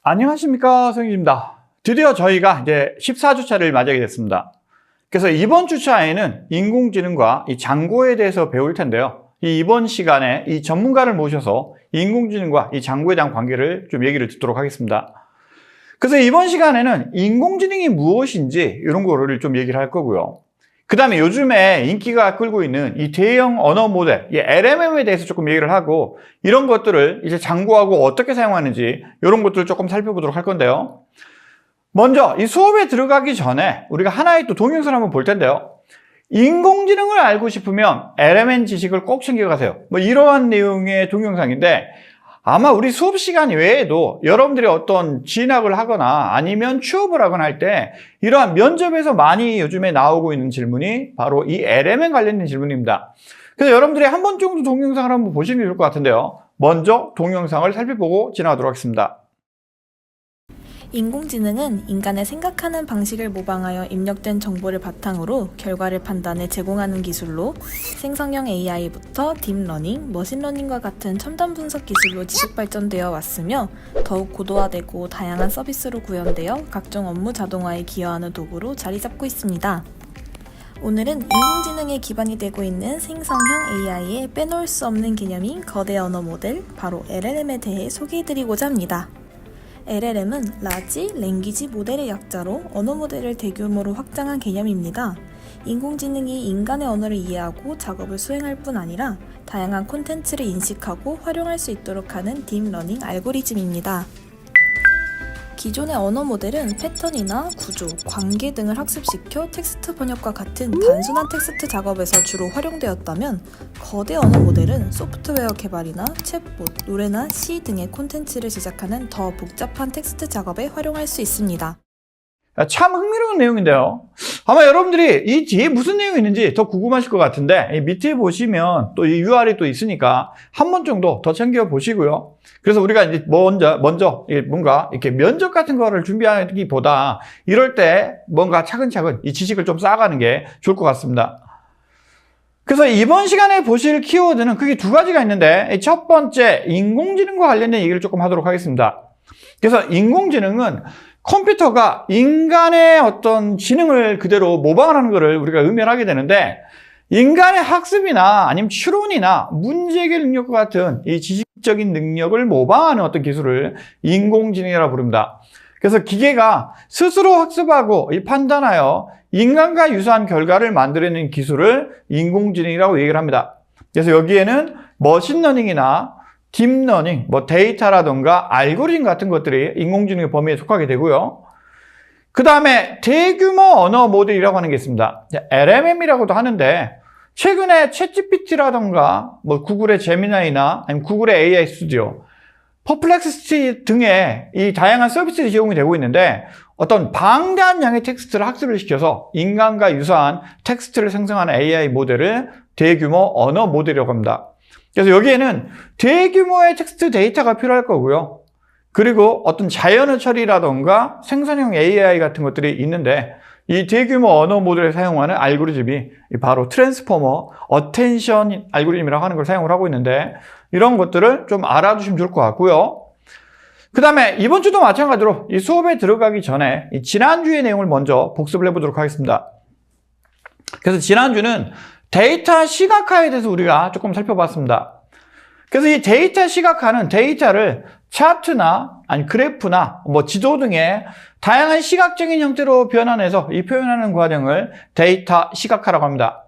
안녕하십니까, 성희입니다. 드디어 저희가 이제 14주차를 맞이하게 됐습니다. 그래서 이번 주차에는 인공지능과 이 장고에 대해서 배울 텐데요. 이번 시간에 이 전문가를 모셔서 인공지능과 이 장고에 대한 관계를 좀 얘기를 듣도록 하겠습니다. 그래서 이번 시간에는 인공지능이 무엇인지 이런 거를 좀 얘기를 할 거고요. 그 다음에 요즘에 인기가 끌고 있는 이 대형 언어 모델, 이 LMM에 대해서 조금 얘기를 하고, 이런 것들을 이제 장고하고 어떻게 사용하는지 이런 것들을 조금 살펴보도록 할 건데요. 먼저 이 수업에 들어가기 전에 우리가 하나의 또 동영상을 한번 볼 텐데요. 인공지능을 알고 싶으면 LMM 지식을 꼭 챙겨가세요. 뭐 이러한 내용의 동영상인데, 아마 우리 수업 시간 외에도 여러분들이 어떤 진학을 하거나 아니면 취업을 하거나 할 때 이러한 면접에서 많이 요즘에 나오고 있는 질문이 바로 이 LMM 관련된 질문입니다. 그래서 여러분들이 한 번 정도 동영상을 한번 보시는 게 좋을 것 같은데요. 먼저 동영상을 살펴보고 지나가도록 하겠습니다. 인공지능은 인간의 생각하는 방식을 모방하여 입력된 정보를 바탕으로 결과를 판단해 제공하는 기술로, 생성형 AI부터 딥러닝, 머신러닝과 같은 첨단 분석 기술로 지속 발전되어 왔으며, 더욱 고도화되고 다양한 서비스로 구현되어 각종 업무 자동화에 기여하는 도구로 자리 잡고 있습니다. 오늘은 인공지능의 기반이 되고 있는 생성형 AI의 빼놓을 수 없는 개념인 거대 언어 모델, 바로 LLM에 대해 소개해드리고자 합니다. LLM은 라지 랭귀지 모델의 약자로 언어 모델을 대규모로 확장한 개념입니다. 인공지능이 인간의 언어를 이해하고 작업을 수행할 뿐 아니라 다양한 콘텐츠를 인식하고 활용할 수 있도록 하는 딥러닝 알고리즘입니다. 기존의 언어 모델은 패턴이나 구조, 관계 등을 학습시켜 텍스트 번역과 같은 단순한 텍스트 작업에서 주로 활용되었다면, 거대 언어 모델은 소프트웨어 개발이나 챗봇, 노래나 시 등의 콘텐츠를 제작하는 더 복잡한 텍스트 작업에 활용할 수 있습니다. 참 흥미로운 내용인데요. 아마 여러분들이 이 뒤에 무슨 내용이 있는지 더 궁금하실 것 같은데, 이 밑에 보시면 또 이 UR이 또 있으니까 한 번 정도 더 챙겨 보시고요. 그래서 우리가 이제 먼저 뭔가 이렇게 면접 같은 거를 준비하기보다 이럴 때 뭔가 차근차근 이 지식을 좀 쌓아가는 게 좋을 것 같습니다. 그래서 이번 시간에 보실 키워드는 크게 두 가지가 있는데, 첫 번째 인공지능과 관련된 얘기를 조금 하도록 하겠습니다. 그래서 인공지능은 컴퓨터가 인간의 어떤 지능을 그대로 모방을 하는 것을 우리가 의미를 하게 되는데, 인간의 학습이나 아니면 추론이나 문제 해결 능력과 같은 이 지식적인 능력을 모방하는 어떤 기술을 인공지능이라고 부릅니다. 그래서 기계가 스스로 학습하고 판단하여 인간과 유사한 결과를 만들어내는 기술을 인공지능이라고 얘기를 합니다. 그래서 여기에는 머신러닝이나 딥러닝, 데이터라던가 알고리즘 같은 것들이 인공지능의 범위에 속하게 되고요. 그 다음에 대규모 언어 모델이라고 하는 게 있습니다. LMM이라고도 하는데, 최근에 챗GPT라던가 구글의 제미나이나 아니면 구글의 AI 스튜디오, 퍼플렉시티 등의 이 다양한 서비스들이 제공이 되고 있는데, 어떤 방대한 양의 텍스트를 학습을 시켜서 인간과 유사한 텍스트를 생성하는 AI 모델을 대규모 언어 모델이라고 합니다. 그래서 여기에는 대규모의 텍스트 데이터가 필요할 거고요. 그리고 어떤 자연어 처리라던가 생성형 AI 같은 것들이 있는데, 이 대규모 언어 모델을 사용하는 알고리즘이 바로 트랜스포머 어텐션 알고리즘이라고 하는 걸 사용을 하고 있는데, 이런 것들을 좀 알아두시면 좋을 것 같고요. 그 다음에 이번 주도 마찬가지로 이 수업에 들어가기 전에 이 지난주의 내용을 먼저 복습을 해보도록 하겠습니다. 그래서 지난주는 데이터 시각화에 대해서 우리가 조금 살펴봤습니다. 그래서 이 데이터 시각화는 데이터를 차트나 아니 그래프나 지도 등의 다양한 시각적인 형태로 변환해서 이 표현하는 과정을 데이터 시각화라고 합니다.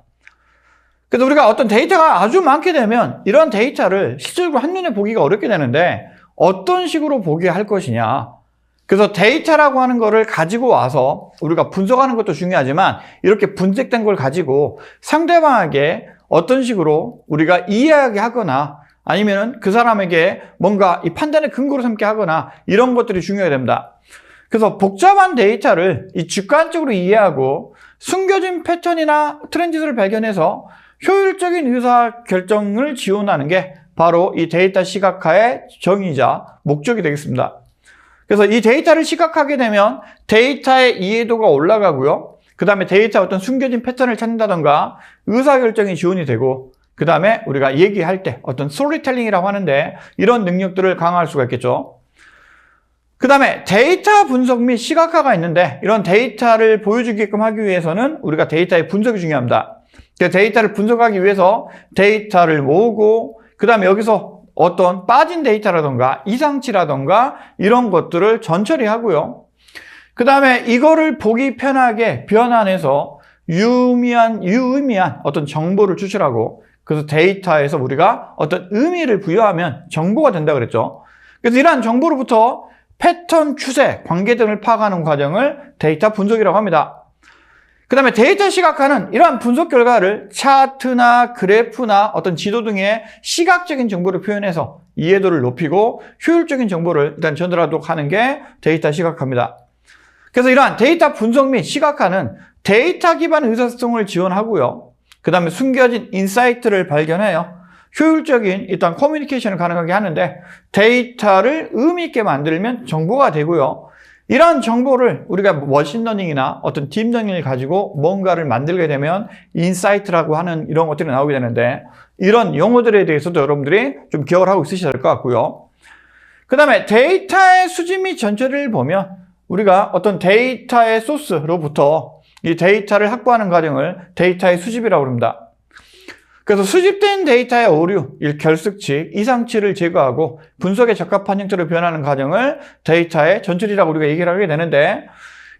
그래서 우리가 어떤 데이터가 아주 많게 되면 이런 데이터를 실질적으로 한눈에 보기가 어렵게 되는데, 어떤 식으로 보게 할 것이냐. 그래서 데이터라고 하는 거를 가지고 와서 우리가 분석하는 것도 중요하지만, 이렇게 분석된 걸 가지고 상대방에게 어떤 식으로 우리가 이해하게 하거나 아니면 그 사람에게 뭔가 이 판단의 근거로 삼게 하거나, 이런 것들이 중요해야 됩니다. 그래서 복잡한 데이터를 이 주관적으로 이해하고 숨겨진 패턴이나 트렌드를 발견해서 효율적인 의사결정을 지원하는 게 바로 이 데이터 시각화의 정의이자 목적이 되겠습니다. 그래서 이 데이터를 시각하게 되면 데이터의 이해도가 올라가고요. 그 다음에 데이터의 어떤 숨겨진 패턴을 찾는다던가 의사결정이 지원이 되고, 그 다음에 우리가 얘기할 때 어떤 스토리텔링이라고 하는데, 이런 능력들을 강화할 수가 있겠죠. 그 다음에 데이터 분석 및 시각화가 있는데 이런 데이터를 보여주게끔 하기 위해서는 우리가 데이터의 분석이 중요합니다. 데이터를 분석하기 위해서 데이터를 모으고 그 다음에 여기서 어떤 빠진 데이터라던가 이상치라던가 이런 것들을 전처리하고요. 그 다음에 이거를 보기 편하게 변환해서 유의미한 어떤 정보를 추출하고 그래서 데이터에서 우리가 어떤 의미를 부여하면 정보가 된다 그랬죠. 그래서 이러한 정보로부터 패턴, 추세, 관계 등을 파악하는 과정을 데이터 분석이라고 합니다. 그 다음에 데이터 시각화는 이러한 분석 결과를 차트나 그래프나 어떤 지도 등의 시각적인 정보를 표현해서 이해도를 높이고 효율적인 정보를 일단 전달하도록 하는 게 데이터 시각화입니다. 그래서 이러한 데이터 분석 및 시각화는 데이터 기반 의사소통을 지원하고요. 그 다음에 숨겨진 인사이트를 발견해요. 효율적인 일단 커뮤니케이션을 가능하게 하는데 데이터를 의미 있게 만들면 정보가 되고요. 이런 정보를 우리가 머신러닝이나 어떤 딥러닝을 가지고 뭔가를 만들게 되면 인사이트라고 하는 이런 것들이 나오게 되는데 이런 용어들에 대해서도 여러분들이 좀 기억을 하고 있으셔야 될 것 같고요. 그 다음에 데이터의 수집 및 전처리를 보면 우리가 어떤 데이터의 소스로부터 이 데이터를 확보하는 과정을 데이터의 수집이라고 합니다. 그래서 수집된 데이터의 오류, 결석치, 이상치를 제거하고 분석에 적합한 형태로 변하는 과정을 데이터의 전처리라고 우리가 얘기를 하게 되는데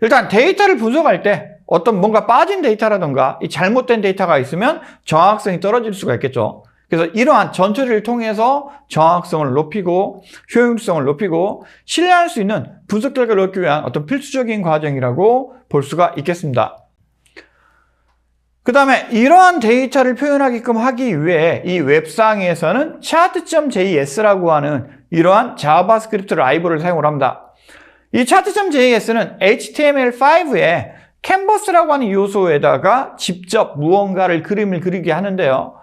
일단 데이터를 분석할 때 어떤 뭔가 빠진 데이터라든가 이 잘못된 데이터가 있으면 정확성이 떨어질 수가 있겠죠. 그래서 이러한 전처리를 통해서 정확성을 높이고 효율성을 높이고 신뢰할 수 있는 분석 결과를 얻기 위한 어떤 필수적인 과정이라고 볼 수가 있겠습니다. 그 다음에 이러한 데이터를 표현하게끔 하기 위해 이 웹상에서는 chart.js라고 하는 이러한 자바스크립트 라이브러리를 사용을 합니다. 이 chart.js는 HTML5에 캔버스라고 하는 요소에다가 직접 무언가를 그림을 그리게 하는데요.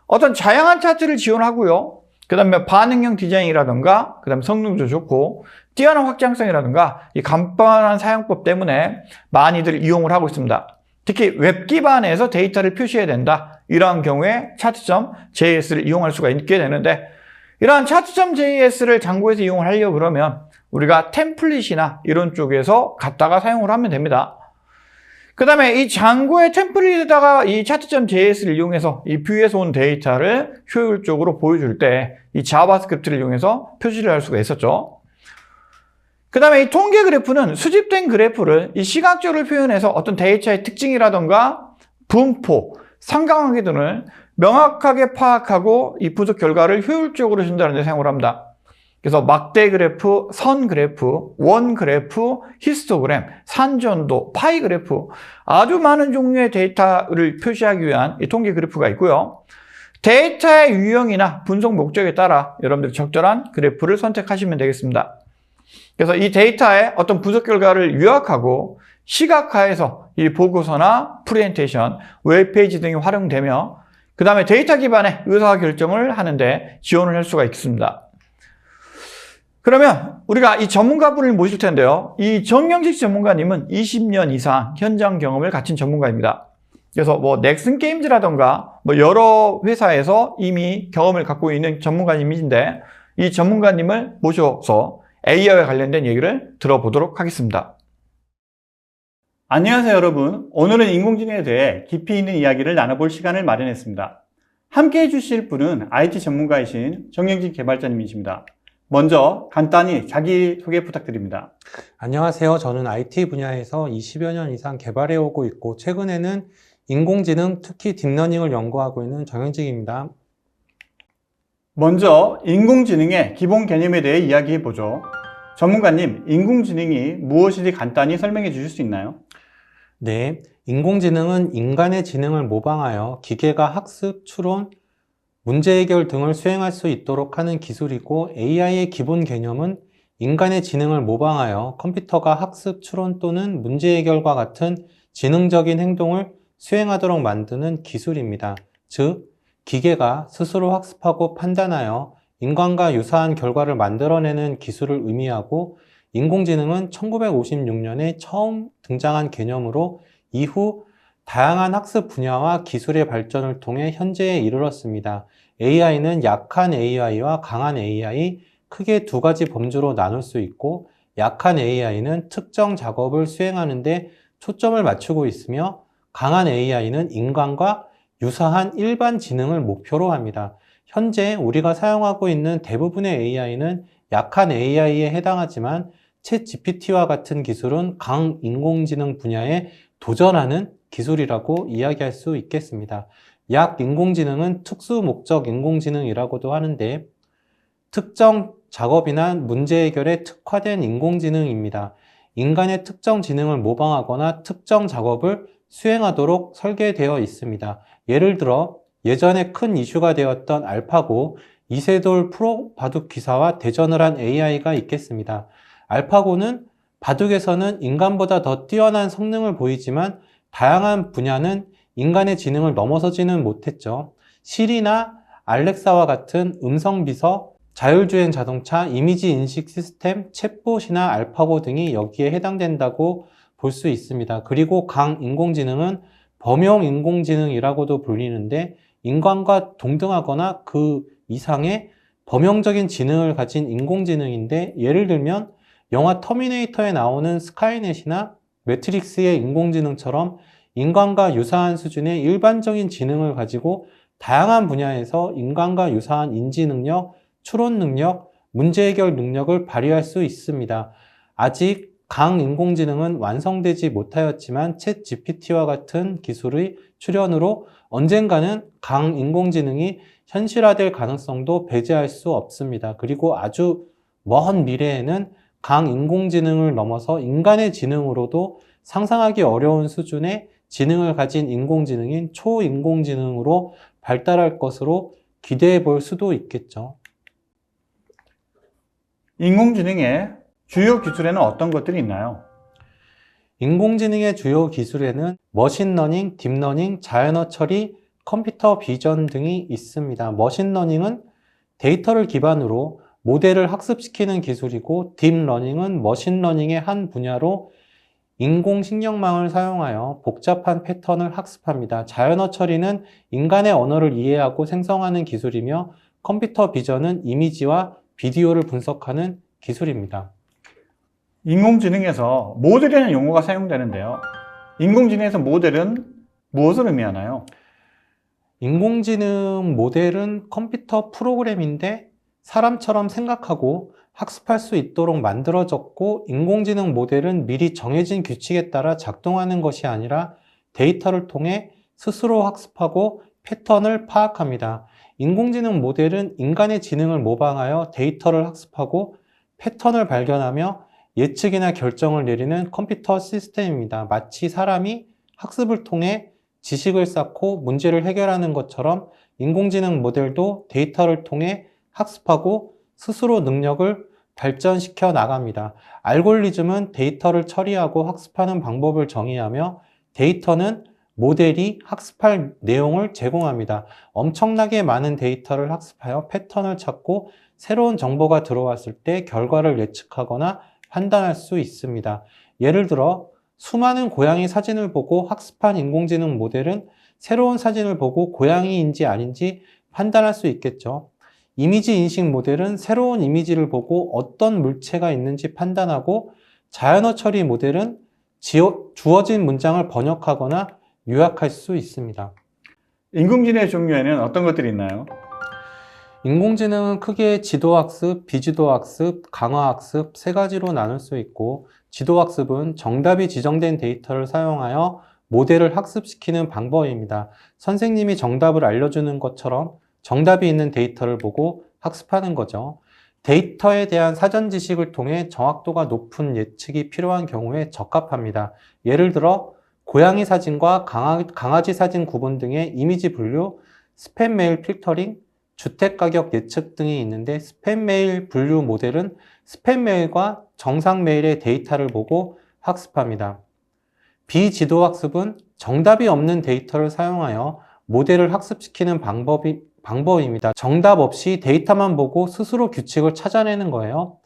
어떤 다양한 차트를 지원하고요. 그 다음에 반응형 디자인이라든가 그 다음에 성능도 좋고 뛰어난 확장성이라든가 이 간단한 사용법 때문에 많이들 이용을 하고 있습니다. 특히 웹 기반에서 데이터를 표시해야 된다. 이러한 경우에 chart.js를 이용할 수가 있게 되는데 이러한 chart.js를 장고에서 이용을 하려고 그러면 우리가 템플릿이나 이런 쪽에서 갖다가 사용을 하면 됩니다. 그 다음에 이 장고의 템플릿에다가 이 chart.js를 이용해서 이 뷰에서 온 데이터를 효율적으로 보여줄 때 이 자바스크립트를 이용해서 표시를 할 수가 있었죠. 그 다음에 이 통계 그래프는 수집된 그래프를 이 시각적으로 표현해서 어떤 데이터의 특징이라던가 분포, 상관관계 등을 명확하게 파악하고 이 분석 결과를 효율적으로 전달하는 데 사용을 합니다. 그래서 막대 그래프, 선 그래프, 원 그래프, 히스토그램, 산전도, 파이 그래프 아주 많은 종류의 데이터를 표시하기 위한 이 통계 그래프가 있고요. 데이터의 유형이나 분석 목적에 따라 여러분들이 적절한 그래프를 선택하시면 되겠습니다. 그래서 이 데이터의 어떤 분석 결과를 요약하고 시각화해서 이 보고서나 프레젠테이션, 웹페이지 등이 활용되며 그 다음에 데이터 기반의 의사결정을 하는데 지원을 할 수가 있습니다. 그러면 우리가 이 전문가분을 모실 텐데요. 이 정영식 전문가님은 20년 이상 현장 경험을 갖춘 전문가입니다. 그래서 뭐 넥슨 게임즈라던가 뭐 여러 회사에서 이미 경험을 갖고 있는 전문가님이신데 이 전문가님을 모셔서 AI와 관련된 얘기를 들어보도록 하겠습니다. 안녕하세요 여러분. 오늘은 인공지능에 대해 깊이 있는 이야기를 나눠볼 시간을 마련했습니다. 함께 해주실 분은 IT 전문가이신 정영진 개발자님이십니다. 먼저 간단히 자기소개 부탁드립니다. 안녕하세요. 저는 IT 분야에서 20여 년 이상 개발해 오고 있고 최근에는 인공지능, 특히 딥러닝을 연구하고 있는 정영직입니다. 먼저 인공지능의 기본 개념에 대해 이야기해보죠. 전문가님, 인공지능이 무엇인지 간단히 설명해 주실 수 있나요? 네, 인공지능은 인간의 지능을 모방하여 기계가 학습, 추론, 문제 해결 등을 수행할 수 있도록 하는 기술이고 AI의 기본 개념은 인간의 지능을 모방하여 컴퓨터가 학습, 추론 또는 문제 해결과 같은 지능적인 행동을 수행하도록 만드는 기술입니다. 즉, 기계가 스스로 학습하고 판단하여 인간과 유사한 결과를 만들어내는 기술을 의미하고 인공지능은 1956년에 처음 등장한 개념으로 이후 다양한 학습 분야와 기술의 발전을 통해 현재에 이르렀습니다. AI는 약한 AI와 강한 AI, 크게 두 가지 범주로 나눌 수 있고 약한 AI는 특정 작업을 수행하는데 초점을 맞추고 있으며 강한 AI는 인간과 유사한 일반 지능을 목표로 합니다. 현재 우리가 사용하고 있는 대부분의 AI는 약한 AI에 해당하지만 챗GPT와 같은 기술은 강인공지능 분야에 도전하는 기술이라고 이야기할 수 있겠습니다. 약인공지능은 특수목적 인공지능이라고도 하는데 특정 작업이나 문제 해결에 특화된 인공지능입니다. 인간의 특정 지능을 모방하거나 특정 작업을 수행하도록 설계되어 있습니다. 예를 들어 예전에 큰 이슈가 되었던 알파고, 이세돌 프로 바둑 기사와 대전을 한 AI가 있겠습니다. 알파고는 바둑에서는 인간보다 더 뛰어난 성능을 보이지만 다양한 분야는 인간의 지능을 넘어서지는 못했죠. 시리나 알렉사와 같은 음성 비서, 자율주행 자동차, 이미지 인식 시스템, 챗봇이나 알파고 등이 여기에 해당된다고 볼 수 있습니다. 그리고 강인공지능은 범용 인공지능이라고도 불리는데 인간과 동등하거나 그 이상의 범용적인 지능을 가진 인공지능인데 예를 들면 영화 터미네이터에 나오는 스카이넷이나 매트릭스의 인공지능처럼 인간과 유사한 수준의 일반적인 지능을 가지고 다양한 분야에서 인간과 유사한 인지 능력, 추론 능력, 문제 해결 능력을 발휘할 수 있습니다. 아직 강인공지능은 완성되지 못하였지만 챗GPT와 같은 기술의 출현으로 언젠가는 강인공지능이 현실화될 가능성도 배제할 수 없습니다. 그리고 아주 먼 미래에는 강인공지능을 넘어서 인간의 지능으로도 상상하기 어려운 수준의 지능을 가진 인공지능인 초인공지능으로 발달할 것으로 기대해 볼 수도 있겠죠. 인공지능의 주요 기술에는 어떤 것들이 있나요? 인공지능의 주요 기술에는 머신러닝, 딥러닝, 자연어 처리, 컴퓨터 비전 등이 있습니다. 머신러닝은 데이터를 기반으로 모델을 학습시키는 기술이고 딥러닝은 머신러닝의 한 분야로 인공신경망을 사용하여 복잡한 패턴을 학습합니다. 자연어 처리는 인간의 언어를 이해하고 생성하는 기술이며 컴퓨터 비전은 이미지와 비디오를 분석하는 기술입니다. 인공지능에서 모델이라는 용어가 사용되는데요. 인공지능에서 모델은 무엇을 의미하나요? 인공지능 모델은 컴퓨터 프로그램인데 사람처럼 생각하고 학습할 수 있도록 만들어졌고 인공지능 모델은 미리 정해진 규칙에 따라 작동하는 것이 아니라 데이터를 통해 스스로 학습하고 패턴을 파악합니다. 인공지능 모델은 인간의 지능을 모방하여 데이터를 학습하고 패턴을 발견하며 예측이나 결정을 내리는 컴퓨터 시스템입니다. 마치 사람이 학습을 통해 지식을 쌓고 문제를 해결하는 것처럼 인공지능 모델도 데이터를 통해 학습하고 스스로 능력을 발전시켜 나갑니다. 알고리즘은 데이터를 처리하고 학습하는 방법을 정의하며 데이터는 모델이 학습할 내용을 제공합니다. 엄청나게 많은 데이터를 학습하여 패턴을 찾고 새로운 정보가 들어왔을 때 결과를 예측하거나 판단할 수 있습니다. 예를 들어 수많은 고양이 사진을 보고 학습한 인공지능 모델은 새로운 사진을 보고 고양이인지 아닌지 판단할 수 있겠죠. 이미지 인식 모델은 새로운 이미지를 보고 어떤 물체가 있는지 판단하고 자연어 처리 모델은 주어진 문장을 번역하거나 요약할 수 있습니다. 인공지능의 종류에는 어떤 것들이 있나요? 인공지능은 크게 지도학습, 비지도학습, 강화학습 세 가지로 나눌 수 있고 지도학습은 정답이 지정된 데이터를 사용하여 모델을 학습시키는 방법입니다. 선생님이 정답을 알려주는 것처럼 정답이 있는 데이터를 보고 학습하는 거죠. 데이터에 대한 사전 지식을 통해 정확도가 높은 예측이 필요한 경우에 적합합니다. 예를 들어 고양이 사진과 강아지 사진 구분 등의 이미지 분류, 스팸 메일 필터링, 주택 가격 예측 등이 있는데 스팸 메일 분류 모델은 스팸 메일과 정상 메일의 데이터를 보고 학습합니다. 비지도 학습은 정답이 없는 데이터를 사용하여 모델을 학습시키는 방법입니다. 정답 없이 데이터만 보고 스스로 규칙을 찾아내는 거예요.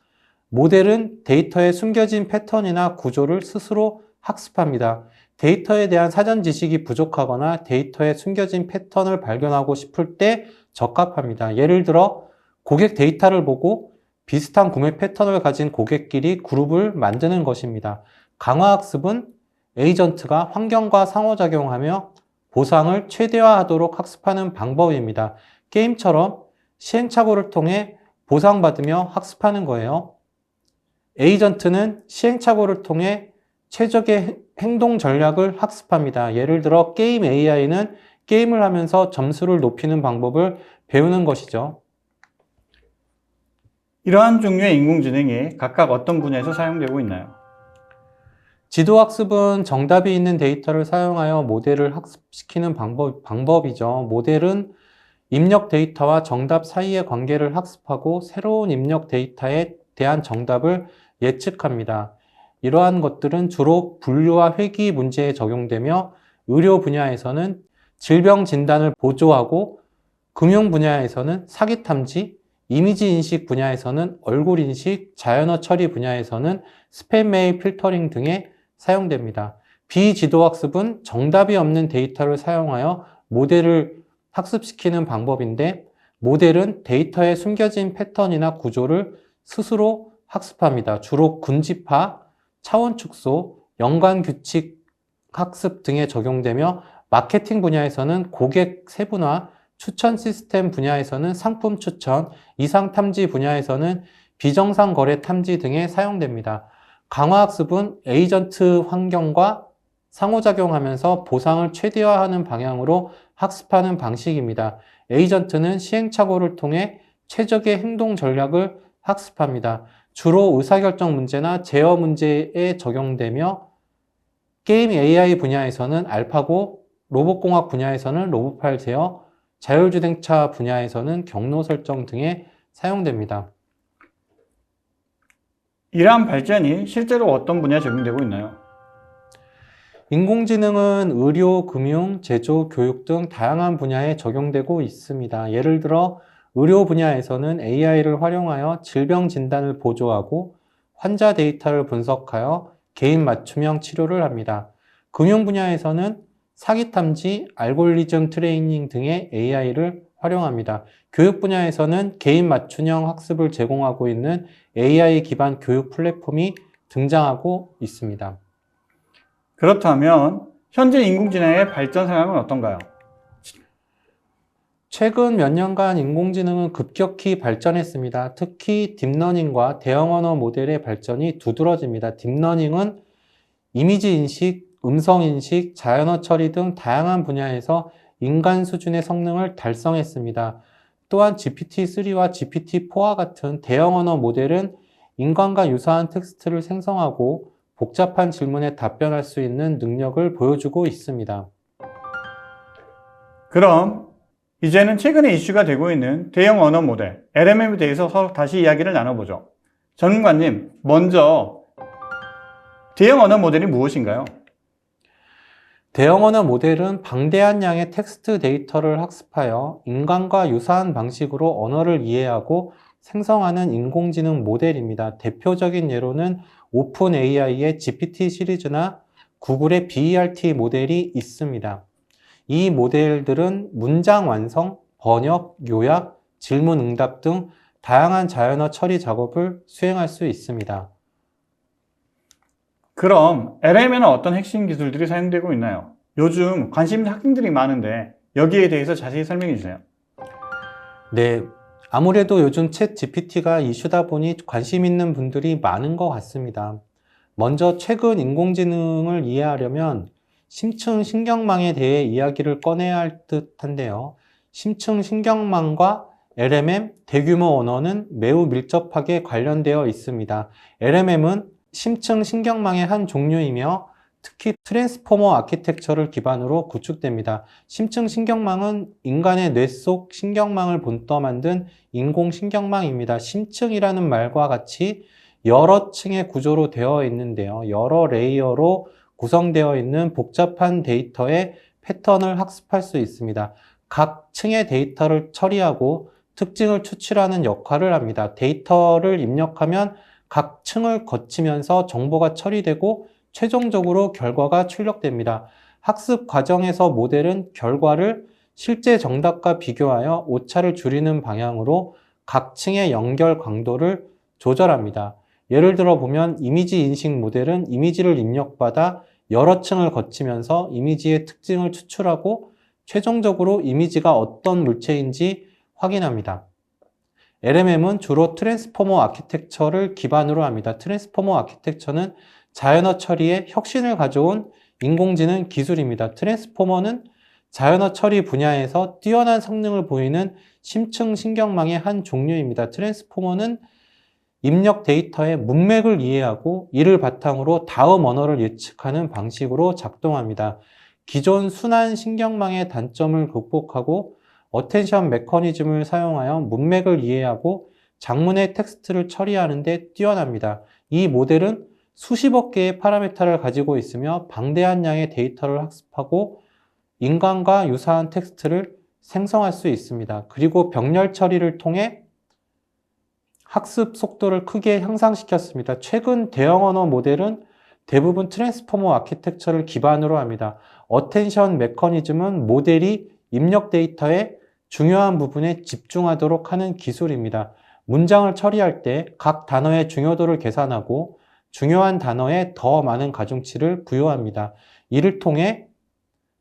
모델은 데이터에 숨겨진 패턴이나 구조를 스스로 학습합니다. 데이터에 대한 사전 지식이 부족하거나 데이터에 숨겨진 패턴을 발견하고 싶을 때 적합합니다. 예를 들어 고객 데이터를 보고 비슷한 구매 패턴을 가진 고객끼리 그룹을 만드는 것입니다. 강화학습은 에이전트가 환경과 상호작용하며 보상을 최대화하도록 학습하는 방법입니다. 게임처럼 시행착오를 통해 보상받으며 학습하는 거예요. 에이전트는 시행착오를 통해 최적의 행동 전략을 학습합니다. 예를 들어 게임 AI는 게임을 하면서 점수를 높이는 방법을 배우는 것이죠. 이러한 종류의 인공지능이 각각 어떤 분야에서 사용되고 있나요? 지도학습은 정답이 있는 데이터를 사용하여 모델을 학습시키는 방법이죠. 모델은 입력 데이터와 정답 사이의 관계를 학습하고 새로운 입력 데이터에 대한 정답을 예측합니다. 이러한 것들은 주로 분류와 회귀 문제에 적용되며 의료 분야에서는 질병 진단을 보조하고 금융 분야에서는 사기 탐지, 이미지 인식 분야에서는 얼굴 인식, 자연어 처리 분야에서는 스팸 메일 필터링 등에 사용됩니다. 비지도학습은 정답이 없는 데이터를 사용하여 모델을 학습시키는 방법인데 모델은 데이터에 숨겨진 패턴이나 구조를 스스로 학습합니다. 주로 군집화, 차원 축소, 연관 규칙 학습 등에 적용되며 마케팅 분야에서는 고객 세분화, 추천 시스템 분야에서는 상품 추천, 이상 탐지 분야에서는 비정상 거래 탐지 등에 사용됩니다. 강화학습은 에이전트 환경과 상호작용하면서 보상을 최대화하는 방향으로 학습하는 방식입니다. 에이전트는 시행착오를 통해 최적의 행동 전략을 학습합니다. 주로 의사결정 문제나 제어 문제에 적용되며 게임 AI 분야에서는 알파고, 로봇공학 분야에서는 로봇팔 제어, 자율주행차 분야에서는 경로 설정 등에 사용됩니다. 이러한 발전이 실제로 어떤 분야에 적용되고 있나요? 인공지능은 의료, 금융, 제조, 교육 등 다양한 분야에 적용되고 있습니다. 예를 들어 의료 분야에서는 AI를 활용하여 질병 진단을 보조하고 환자 데이터를 분석하여 개인 맞춤형 치료를 합니다. 금융 분야에서는 사기 탐지, 알고리즘 트레이닝 등의 AI를 활용합니다. 교육 분야에서는 개인 맞춤형 학습을 제공하고 있는 AI 기반 교육 플랫폼이 등장하고 있습니다. 그렇다면 현재 인공지능의 발전 상황은 어떤가요? 최근 몇 년간 인공지능은 급격히 발전했습니다. 특히 딥러닝과 대형 언어 모델의 발전이 두드러집니다. 딥러닝은 이미지 인식, 음성 인식, 자연어 처리 등 다양한 분야에서 인간 수준의 성능을 달성했습니다. 또한 GPT-3와 GPT-4와 같은 대형 언어 모델은 인간과 유사한 텍스트를 생성하고 복잡한 질문에 답변할 수 있는 능력을 보여주고 있습니다. 그럼 이제는 최근에 이슈가 되고 있는 대형 언어 모델 LMM에 대해서 서로 다시 이야기를 나눠보죠. 전문가님, 먼저 대형 언어 모델이 무엇인가요? 대형 언어 모델은 방대한 양의 텍스트 데이터를 학습하여 인간과 유사한 방식으로 언어를 이해하고 생성하는 인공지능 모델입니다. 대표적인 예로는 오픈 AI의 GPT 시리즈나 구글의 BERT 모델이 있습니다. 이 모델들은 문장 완성, 번역, 요약, 질문 응답 등 다양한 자연어 처리 작업을 수행할 수 있습니다. 그럼 LM에는 어떤 핵심 기술들이 사용되고 있나요? 요즘 관심 있는 학생들이 많은데 여기에 대해서 자세히 설명해 주세요. 네, 아무래도 요즘 챗 GPT가 이슈다 보니 관심 있는 분들이 많은 것 같습니다. 먼저 최근 인공지능을 이해하려면 심층 신경망에 대해 이야기를 꺼내야 할 듯한데요. 심층 신경망과 LMM, 대규모 언어는 매우 밀접하게 관련되어 있습니다. LMM은 심층 신경망의 한 종류이며 특히 트랜스포머 아키텍처를 기반으로 구축됩니다. 심층 신경망은 인간의 뇌 속 신경망을 본떠 만든 인공신경망입니다. 심층이라는 말과 같이 여러 층의 구조로 되어 있는데요. 여러 레이어로 구성되어 있는 복잡한 데이터의 패턴을 학습할 수 있습니다. 각 층의 데이터를 처리하고 특징을 추출하는 역할을 합니다. 데이터를 입력하면 각 층을 거치면서 정보가 처리되고 최종적으로 결과가 출력됩니다. 학습 과정에서 모델은 결과를 실제 정답과 비교하여 오차를 줄이는 방향으로 각 층의 연결 강도를 조절합니다. 예를 들어 보면 이미지 인식 모델은 이미지를 입력받아 여러 층을 거치면서 이미지의 특징을 추출하고 최종적으로 이미지가 어떤 물체인지 확인합니다. LMM은 주로 트랜스포머 아키텍처를 기반으로 합니다. 트랜스포머 아키텍처는 자연어 처리에 혁신을 가져온 인공지능 기술입니다. 트랜스포머는 자연어 처리 분야에서 뛰어난 성능을 보이는 심층 신경망의 한 종류입니다. 트랜스포머는 입력 데이터의 문맥을 이해하고 이를 바탕으로 다음 언어를 예측하는 방식으로 작동합니다. 기존 순환 신경망의 단점을 극복하고 어텐션 메커니즘을 사용하여 문맥을 이해하고 장문의 텍스트를 처리하는 데 뛰어납니다. 이 모델은 수십억 개의 파라미터를 가지고 있으며 방대한 양의 데이터를 학습하고 인간과 유사한 텍스트를 생성할 수 있습니다. 그리고 병렬 처리를 통해 학습 속도를 크게 향상시켰습니다. 최근 대형 언어 모델은 대부분 트랜스포머 아키텍처를 기반으로 합니다. 어텐션 메커니즘은 모델이 입력 데이터의 중요한 부분에 집중하도록 하는 기술입니다. 문장을 처리할 때 각 단어의 중요도를 계산하고 중요한 단어에 더 많은 가중치를 부여합니다. 이를 통해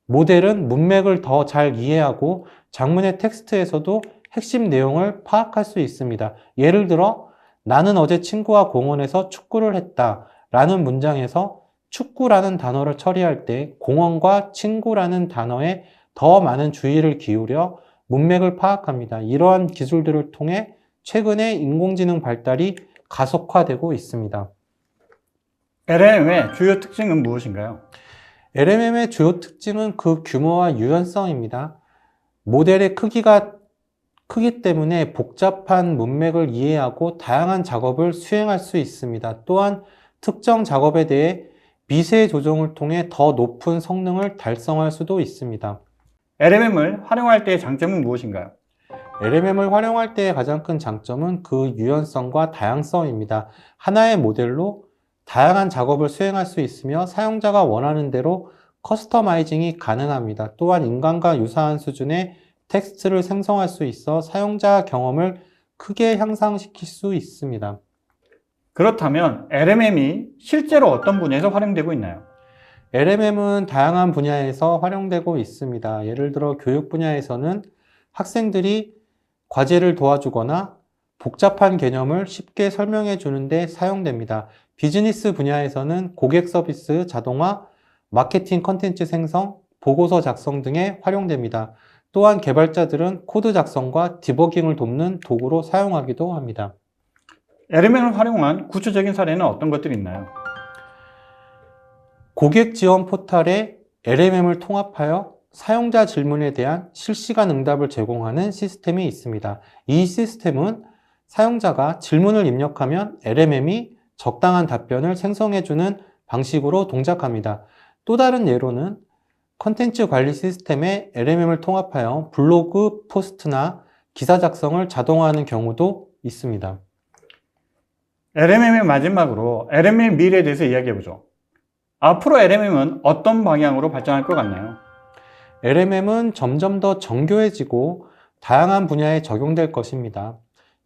모델은 문맥을 더 잘 이해하고 장문의 텍스트에서도 핵심 내용을 파악할 수 있습니다. 예를 들어 나는 어제 친구와 공원에서 축구를 했다 라는 문장에서 축구라는 단어를 처리할 때 공원과 친구라는 단어에 더 많은 주의를 기울여 문맥을 파악합니다. 이러한 기술들을 통해 최근에 인공지능 발달이 가속화되고 있습니다. LMM의 주요 특징은 무엇인가요? LMM의 주요 특징은 그 규모와 유연성입니다. 모델의 크기 때문에 복잡한 문맥을 이해하고 다양한 작업을 수행할 수 있습니다. 또한 특정 작업에 대해 미세 조정을 통해 더 높은 성능을 달성할 수도 있습니다. LMM을 활용할 때의 장점은 무엇인가요? LMM을 활용할 때의 가장 큰 장점은 그 유연성과 다양성입니다. 하나의 모델로 다양한 작업을 수행할 수 있으며 사용자가 원하는 대로 커스터마이징이 가능합니다. 또한 인간과 유사한 수준의 텍스트를 생성할 수 있어 사용자 경험을 크게 향상시킬 수 있습니다. 그렇다면 LMM이 실제로 어떤 분야에서 활용되고 있나요? LMM은 다양한 분야에서 활용되고 있습니다. 예를 들어 교육 분야에서는 학생들이 과제를 도와주거나 복잡한 개념을 쉽게 설명해 주는데 사용됩니다. 비즈니스 분야에서는 고객 서비스, 자동화, 마케팅 컨텐츠 생성, 보고서 작성 등에 활용됩니다. 또한 개발자들은 코드 작성과 디버깅을 돕는 도구로 사용하기도 합니다. LMM을 활용한 구체적인 사례는 어떤 것들이 있나요? 고객 지원 포털에 LMM을 통합하여 사용자 질문에 대한 실시간 응답을 제공하는 시스템이 있습니다. 이 시스템은 사용자가 질문을 입력하면 LMM이 적당한 답변을 생성해주는 방식으로 동작합니다. 또 다른 예로는 컨텐츠 관리 시스템에 LMM을 통합하여 블로그 포스트나 기사 작성을 자동화하는 경우도 있습니다. LMM의 마지막으로 LMM 미래에 대해서 이야기해보죠. 앞으로 LMM은 어떤 방향으로 발전할 것 같나요? LMM은 점점 더 정교해지고 다양한 분야에 적용될 것입니다.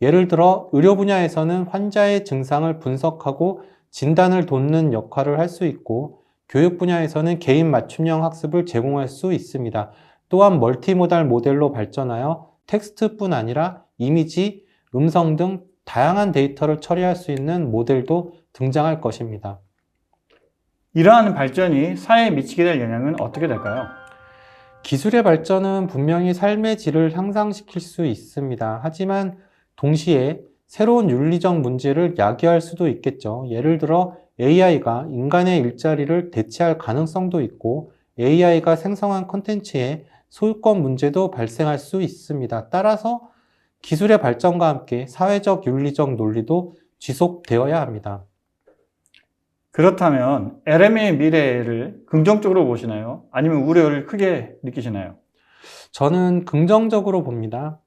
예를 들어 의료 분야에서는 환자의 증상을 분석하고 진단을 돕는 역할을 할 수 있고 교육 분야에서는 개인 맞춤형 학습을 제공할 수 있습니다. 또한 멀티모달 모델로 발전하여 텍스트뿐 아니라 이미지, 음성 등 다양한 데이터를 처리할 수 있는 모델도 등장할 것입니다. 이러한 발전이 사회에 미치게 될 영향은 어떻게 될까요? 기술의 발전은 분명히 삶의 질을 향상시킬 수 있습니다. 하지만 동시에 새로운 윤리적 문제를 야기할 수도 있겠죠. 예를 들어 AI가 인간의 일자리를 대체할 가능성도 있고 AI가 생성한 콘텐츠에 소유권 문제도 발생할 수 있습니다. 따라서 기술의 발전과 함께 사회적 윤리적 논리도 지속되어야 합니다. 그렇다면 LMM의 미래를 긍정적으로 보시나요? 아니면 우려를 크게 느끼시나요? 저는 긍정적으로 봅니다.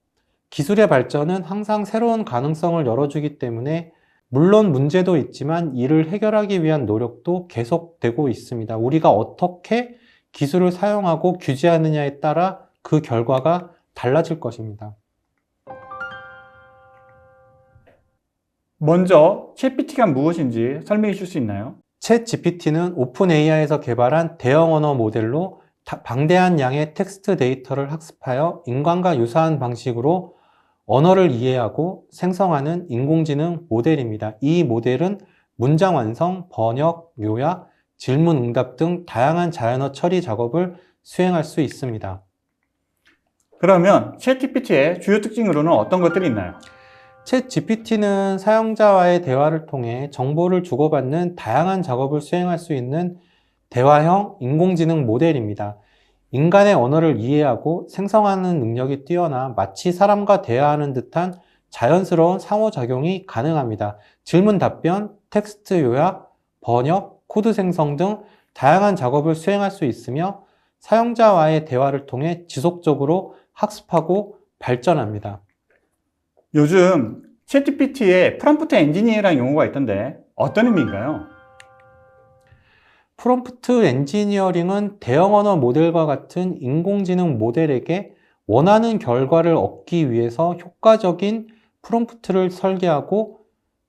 기술의 발전은 항상 새로운 가능성을 열어주기 때문에 물론 문제도 있지만 이를 해결하기 위한 노력도 계속되고 있습니다. 우리가 어떻게 기술을 사용하고 규제하느냐에 따라 그 결과가 달라질 것입니다. 먼저 챗GPT가 무엇인지 설명해 줄 수 있나요? 챗 GPT는 오픈 AI에서 개발한 대형 언어 모델로 방대한 양의 텍스트 데이터를 학습하여 인간과 유사한 방식으로 언어를 이해하고 생성하는 인공지능 모델입니다. 이 모델은 문장 완성, 번역, 요약, 질문 응답 등 다양한 자연어 처리 작업을 수행할 수 있습니다. 그러면 챗GPT의 주요 특징으로는 어떤 것들이 있나요? 챗 GPT는 사용자와의 대화를 통해 정보를 주고받는 다양한 작업을 수행할 수 있는 대화형 인공지능 모델입니다. 인간의 언어를 이해하고 생성하는 능력이 뛰어나 마치 사람과 대화하는 듯한 자연스러운 상호작용이 가능합니다. 질문 답변, 텍스트 요약, 번역, 코드 생성 등 다양한 작업을 수행할 수 있으며 사용자와의 대화를 통해 지속적으로 학습하고 발전합니다. 요즘 챗GPT에 프롬프트 엔지니어라는 용어가 있던데 어떤 의미인가요? 프롬프트 엔지니어링은 대형 언어 모델과 같은 인공지능 모델에게 원하는 결과를 얻기 위해서 효과적인 프롬프트를 설계하고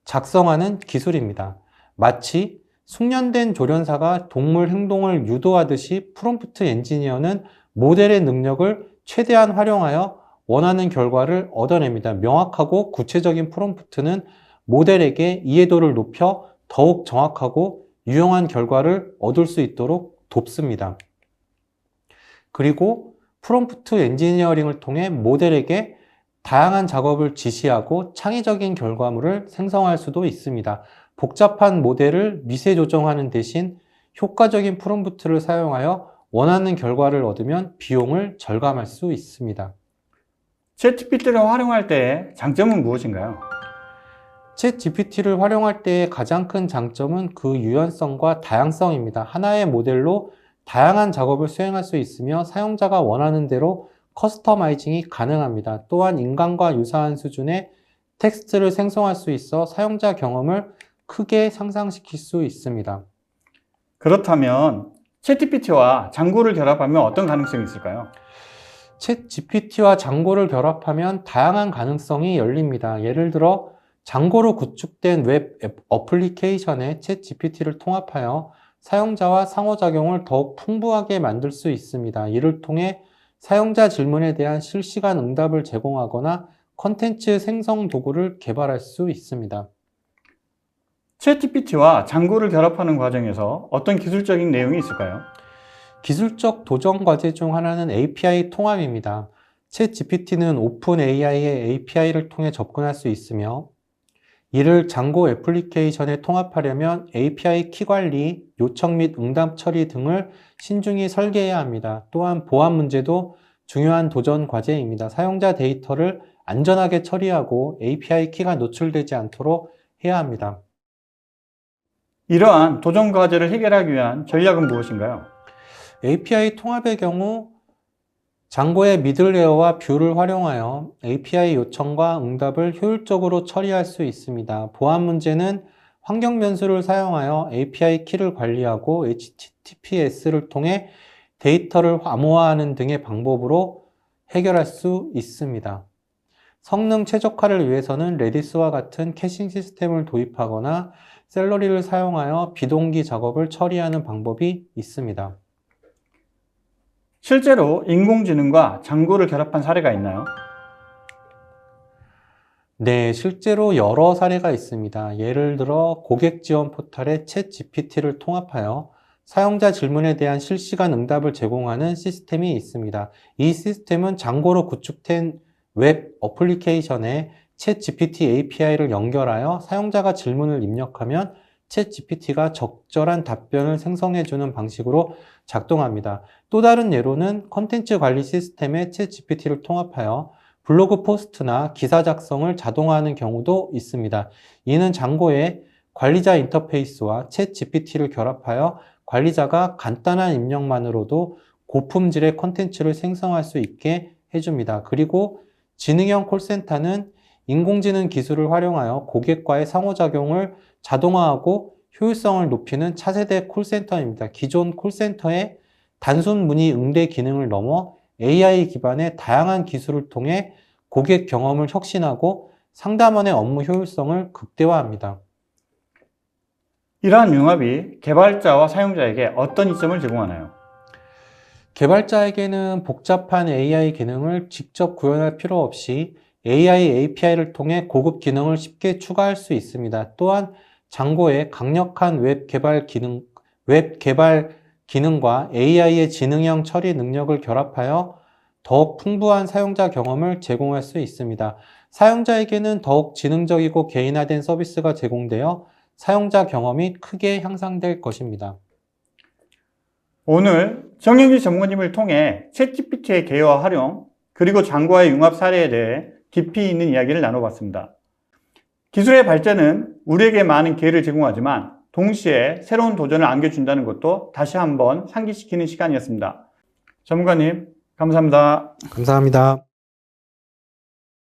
작성하는 기술입니다. 마치 숙련된 조련사가 동물 행동을 유도하듯이 프롬프트 엔지니어는 모델의 능력을 최대한 활용하여 원하는 결과를 얻어냅니다. 명확하고 구체적인 프롬프트는 모델에게 이해도를 높여 더욱 정확하고 유용한 결과를 얻을 수 있도록 돕습니다. 그리고 프롬프트 엔지니어링을 통해 모델에게 다양한 작업을 지시하고 창의적인 결과물을 생성할 수도 있습니다. 복잡한 모델을 미세 조정하는 대신 효과적인 프롬프트를 사용하여 원하는 결과를 얻으면 비용을 절감할 수 있습니다. 챗GPT를 활용할 때 장점은 무엇인가요? 챗 GPT를 활용할 때의 가장 큰 장점은 그 유연성과 다양성입니다. 하나의 모델로 다양한 작업을 수행할 수 있으며 사용자가 원하는 대로 커스터마이징이 가능합니다. 또한 인간과 유사한 수준의 텍스트를 생성할 수 있어 사용자 경험을 크게 상승시킬 수 있습니다. 그렇다면 챗GPT와 장고를 결합하면 어떤 가능성이 있을까요? 챗 GPT와 장고를 결합하면 다양한 가능성이 열립니다. 예를 들어 장고로 구축된 웹 어플리케이션에 챗 GPT를 통합하여 사용자와 상호작용을 더욱 풍부하게 만들 수 있습니다. 이를 통해 사용자 질문에 대한 실시간 응답을 제공하거나 콘텐츠 생성 도구를 개발할 수 있습니다. 챗GPT와 장고를 결합하는 과정에서 어떤 기술적인 내용이 있을까요? 기술적 도전 과제 중 하나는 API 통합입니다. 챗 GPT는 오픈 AI의 API를 통해 접근할 수 있으며 이를 장고 애플리케이션에 통합하려면 API 키 관리, 요청 및 응답 처리 등을 신중히 설계해야 합니다. 또한 보안 문제도 중요한 도전 과제입니다. 사용자 데이터를 안전하게 처리하고 API 키가 노출되지 않도록 해야 합니다. 이러한 도전 과제를 해결하기 위한 전략은 무엇인가요? API 통합의 경우 장고의 미들웨어와 뷰를 활용하여 API 요청과 응답을 효율적으로 처리할 수 있습니다. 보안 문제는 환경 변수를 사용하여 API 키를 관리하고 HTTPS를 통해 데이터를 암호화하는 등의 방법으로 해결할 수 있습니다. 성능 최적화를 위해서는 레디스와 같은 캐싱 시스템을 도입하거나 셀러리를 사용하여 비동기 작업을 처리하는 방법이 있습니다. 실제로 인공지능과 장고를 결합한 사례가 있나요? 네, 실제로 여러 사례가 있습니다. 예를 들어 고객 지원 포털에 챗 GPT를 통합하여 사용자 질문에 대한 실시간 응답을 제공하는 시스템이 있습니다. 이 시스템은 장고로 구축된 웹 어플리케이션에 챗 GPT API를 연결하여 사용자가 질문을 입력하면 챗 GPT가 적절한 답변을 생성해주는 방식으로 작동합니다. 또 다른 예로는 콘텐츠 관리 시스템에 챗 GPT를 통합하여 블로그 포스트나 기사 작성을 자동화하는 경우도 있습니다. 이는 장고의 관리자 인터페이스와 챗 GPT를 결합하여 관리자가 간단한 입력만으로도 고품질의 콘텐츠를 생성할 수 있게 해줍니다. 그리고 지능형 콜센터는 인공지능 기술을 활용하여 고객과의 상호작용을 자동화하고 효율성을 높이는 차세대 콜센터입니다. 기존 콜센터의 단순 문의 응대 기능을 넘어 AI 기반의 다양한 기술을 통해 고객 경험을 혁신하고 상담원의 업무 효율성을 극대화합니다. 이러한 융합이 개발자와 사용자에게 어떤 이점을 제공하나요? 개발자에게는 복잡한 AI 기능을 직접 구현할 필요 없이 AI API를 통해 고급 기능을 쉽게 추가할 수 있습니다. 또한 장고의 강력한 웹 개발 기능과 AI의 지능형 처리 능력을 결합하여 더욱 풍부한 사용자 경험을 제공할 수 있습니다. 사용자에게는 더욱 지능적이고 개인화된 서비스가 제공되어 사용자 경험이 크게 향상될 것입니다. 오늘 정영진 전문가님을 통해 챗GPT의 개요와 활용, 그리고 장고와의 융합 사례에 대해 깊이 있는 이야기를 나눠봤습니다. 기술의 발전은 우리에게 많은 기회를 제공하지만 동시에 새로운 도전을 안겨준다는 것도 다시 한번 상기시키는 시간이었습니다. 전문가님, 감사합니다. 감사합니다.